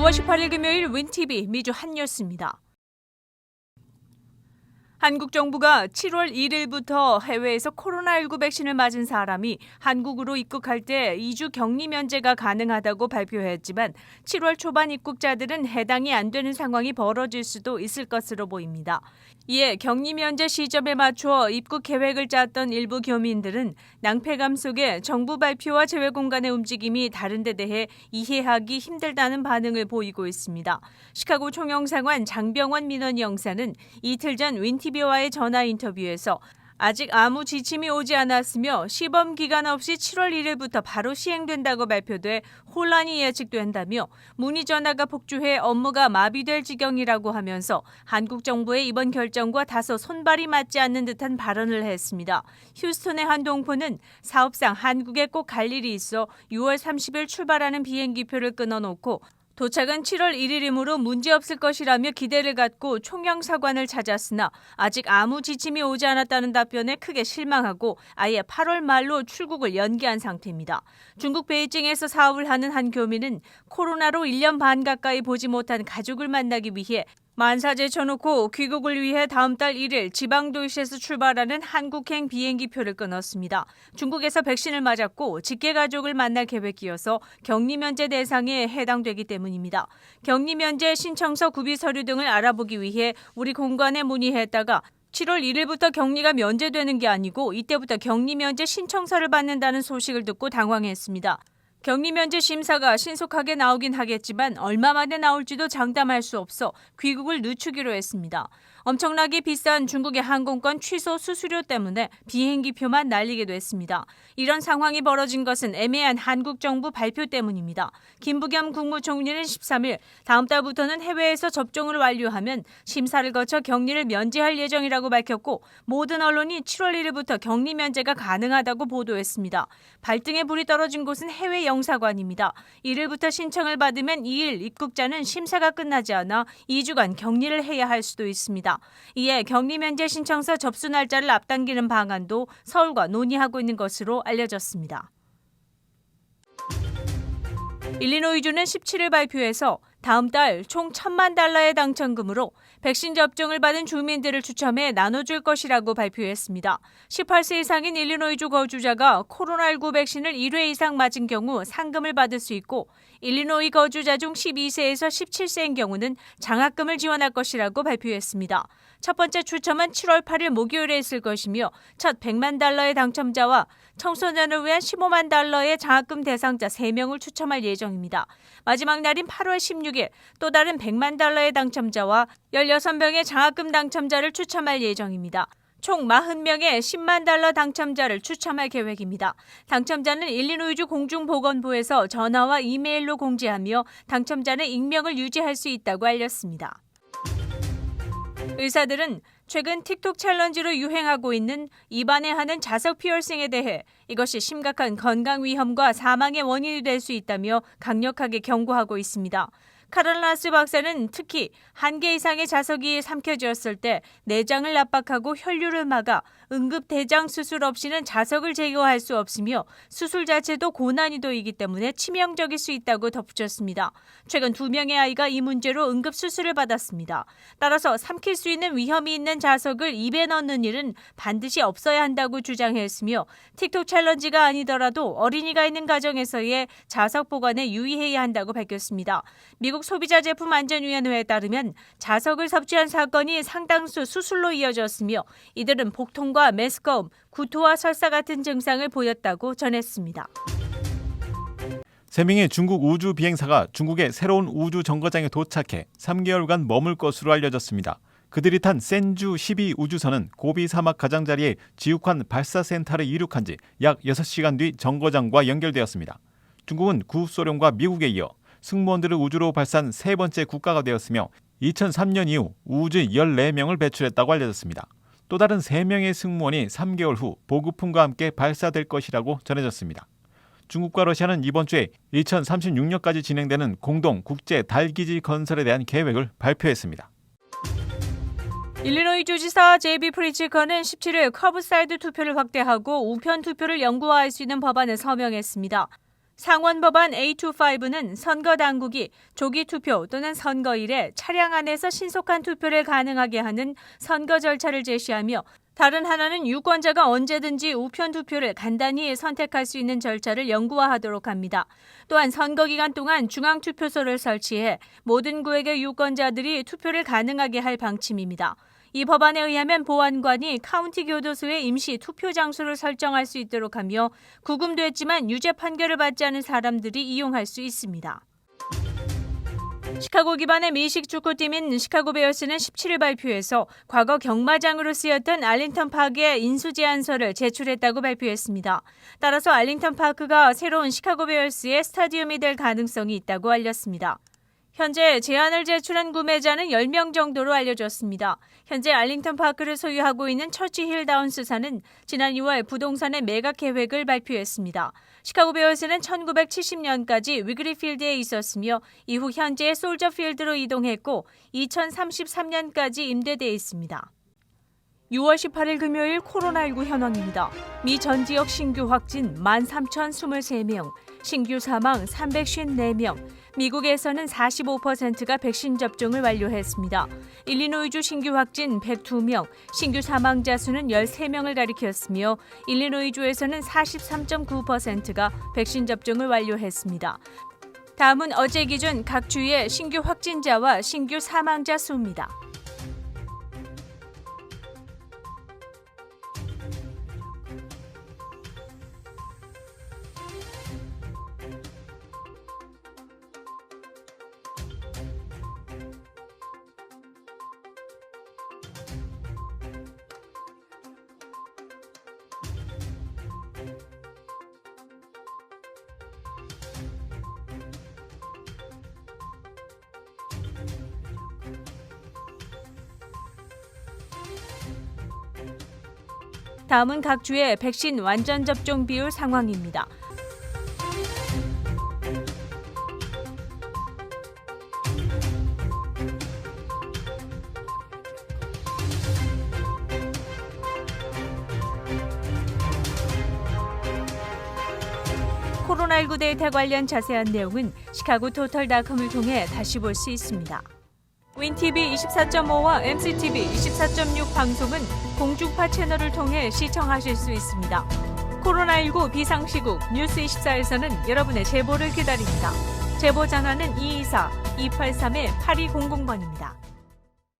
9월 18일 금요일 윈TV 미주 한뉴스입니다. 한국 정부가 7월 1일부터 해외에서 코로나19 백신을 맞은 사람이 한국으로 입국할 때 2주 격리 면제가 가능하다고 발표했지만 7월 초반 입국자들은 해당이 안 되는 상황이 벌어질 수도 있을 것으로 보입니다. 이에 격리 면제 시점에 맞춰 입국 계획을 짰던 일부 교민들은 낭패감 속에 정부 발표와 제외 공간의 움직임이 다른 데 대해 이해하기 힘들다는 반응을 보이고 있습니다. 시카고 총영상관 장병원 민원 영사는 이틀 전 윈TV와의 전화 인터뷰에서 아직 아무 지침이 오지 않았으며 시범 기간 없이 7월 1일부터 바로 시행된다고 발표돼 혼란이 예측된다며 문의 전화가 폭주해 업무가 마비될 지경이라고 하면서 한국 정부의 이번 결정과 다소 손발이 맞지 않는 듯한 발언을 했습니다. 휴스턴의 한 동포는 사업상 한국에 꼭 갈 일이 있어 6월 30일 출발하는 비행기표를 끊어놓고 도착은 7월 1일이므로 문제없을 것이라며 기대를 갖고 총영사관을 찾았으나 아직 아무 지침이 오지 않았다는 답변에 크게 실망하고 아예 8월 말로 출국을 연기한 상태입니다. 중국 베이징에서 사업을 하는 한 교민은 코로나로 1년 반 가까이 보지 못한 가족을 만나기 위해 만사 제쳐놓고 귀국을 위해 다음 달 1일 지방도시에서 출발하는 한국행 비행기표를 끊었습니다. 중국에서 백신을 맞았고 직계 가족을 만날 계획이어서 격리 면제 대상에 해당되기 때문입니다. 격리 면제 신청서 구비 서류 등을 알아보기 위해 우리 공관에 문의했다가 7월 1일부터 격리가 면제되는 게 아니고 이때부터 격리 면제 신청서를 받는다는 소식을 듣고 당황했습니다. 격리 면제 심사가 신속하게 나오긴 하겠지만 얼마 만에 나올지도 장담할 수 없어 귀국을 늦추기로 했습니다. 엄청나게 비싼 중국의 항공권 취소 수수료 때문에 비행기표만 날리기도 했습니다. 이런 상황이 벌어진 것은 애매한 한국 정부 발표 때문입니다. 김부겸 국무총리는 13일 다음 달부터는 해외에서 접종을 완료하면 심사를 거쳐 격리를 면제할 예정이라고 밝혔고 모든 언론이 7월 1일부터 격리 면제가 가능하다고 보도했습니다. 발등에 불이 떨어진 곳은 해외 영사관입니다. 1일부터 신청을 받으면 2일 입국자는 심사가 끝나지 않아 2주간 격리를 해야 할 수도 있습니다. 이에 격리 면제 신청서 접수 날짜를 앞당기는 방안도 서울과 논의하고 있는 것으로 알려졌습니다. 일리노이주는 17일 발표해서 다음 달 총 $1,000만 당첨금으로 백신 접종을 받은 주민들을 추첨해 나눠줄 것이라고 발표했습니다. 18세 이상인 일리노이주 거주자가 코로나19 백신을 1회 이상 맞은 경우 상금을 받을 수 있고 일리노이 거주자 중 12세에서 17세인 경우는 장학금을 지원할 것이라고 발표했습니다. 첫 번째 추첨은 7월 8일 목요일에 있을 것이며 첫 $100만 당첨자와 청소년을 위한 $15만 장학금 대상자 3명을 추첨할 예정입니다. 마지막 날인 8월 16일 또 다른 $100만 당첨자와 16명의 장학금 당첨자를 추첨할 예정입니다. 총 40명의 $10만 당첨자를 추첨할 계획입니다. 당첨자는 일리노이주 공중보건부에서 전화와 이메일로 공지하며 당첨자는 익명을 유지할 수 있다고 알렸습니다. 의사들은 최근 틱톡 챌린지로 유행하고 있는 입안에 하는 자석 피어싱에 대해 이것이 심각한 건강 위험과 사망의 원인이 될 수 있다며 강력하게 경고하고 있습니다. 카를라스 박사는 특히 1개 이상의 자석이 삼켜졌을 때 내장을 압박하고 혈류를 막아 응급대장 수술 없이는 자석을 제거할 수 없으며 수술 자체도 고난이도이기 때문에 치명적일 수 있다고 덧붙였습니다. 최근 2명의 아이가 이 문제로 응급수술을 받았습니다. 따라서 삼킬 수 있는 위험이 있는 자석을 입에 넣는 일은 반드시 없어야 한다고 주장했으며 틱톡 챌린지가 아니더라도 어린이가 있는 가정에서의 자석 보관에 유의해야 한다고 밝혔습니다. 미국 소비자제품안전위원회에 따르면 자석을 섭취한 사건이 상당수 수술로 이어졌으며 이들은 복통과 메스꺼움, 구토와 설사 같은 증상을 보였다고 전했습니다. 3명의 중국 우주 비행사가 중국의 새로운 우주 정거장에 도착해 3개월간 머물 것으로 알려졌습니다. 그들이 탄 센주 12 우주선은 고비 사막 가장자리에 지육환 발사센터를 이륙한 지 약 6시간 뒤 정거장과 연결되었습니다. 중국은 구소련과 미국에 이어 승무원들을 우주로 발사한 세 번째 국가가 되었으며 2003년 이후 우주 14명을 배출했다고 알려졌습니다. 또 다른 3명의 승무원이 3개월 후 보급품과 함께 발사될 것이라고 전해졌습니다. 중국과 러시아는 이번 주에 2036년까지 진행되는 공동 국제 달기지 건설에 대한 계획을 발표했습니다. 일리노이 주지사 제이비 프리츠커는 17일 커브사이드 투표를 확대하고 우편 투표를 영구화할 수 있는 법안을 서명했습니다. 상원법안 A25는 선거 당국이 조기 투표 또는 선거일에 차량 안에서 신속한 투표를 가능하게 하는 선거 절차를 제시하며 다른 하나는 유권자가 언제든지 우편 투표를 간단히 선택할 수 있는 절차를 영구화하도록 합니다. 또한 선거 기간 동안 중앙 투표소를 설치해 모든 구역의 유권자들이 투표를 가능하게 할 방침입니다. 이 법안에 의하면 보안관이 카운티 교도소에 임시 투표 장소를 설정할 수 있도록 하며 구금됐지만 유죄 판결을 받지 않은 사람들이 이용할 수 있습니다. 시카고 기반의 미식 축구팀인 시카고 베어스는 17일 발표에서 과거 경마장으로 쓰였던 알링턴 파크의 인수 제안서를 제출했다고 발표했습니다. 따라서 알링턴 파크가 새로운 시카고 베어스의 스타디움이 될 가능성이 있다고 알렸습니다. 현재 제안을 제출한 구매자는 10명 정도로 알려졌습니다. 현재 알링턴 파크를 소유하고 있는 처치힐 다운스사는 지난 2월 부동산의 매각 계획을 발표했습니다. 시카고 베어스는 1970년까지 위그리필드에 있었으며 이후 현재의 솔저필드로 이동했고 2033년까지 임대돼 있습니다. 6월 18일 금요일 코로나19 현황입니다. 미 전 지역 신규 확진 13,023명, 신규 사망 354명, 미국에서는 45%가 백신 접종을 완료했습니다. 일리노이주 신규 확진 102명, 신규 사망자 수는 13명을 가리켰으며 일리노이주에서는 43.9%가 백신 접종을 완료했습니다. 다음은 어제 기준 각 주의 신규 확진자와 신규 사망자 수입니다. 다음은 각 주의 백신 완전 접종 비율 상황입니다. 코로나19 데이터 관련 자세한 내용은 시카고 토털닷컴을 통해 다시 볼 수 있습니다. 윈TV 24.5와 MCTV 24.6 방송은 공중파 채널을 통해 시청하실 수 있습니다. 코로나19 비상시국 뉴스24에서는 여러분의 제보를 기다립니다. 제보 전화는 224-283-8200번입니다.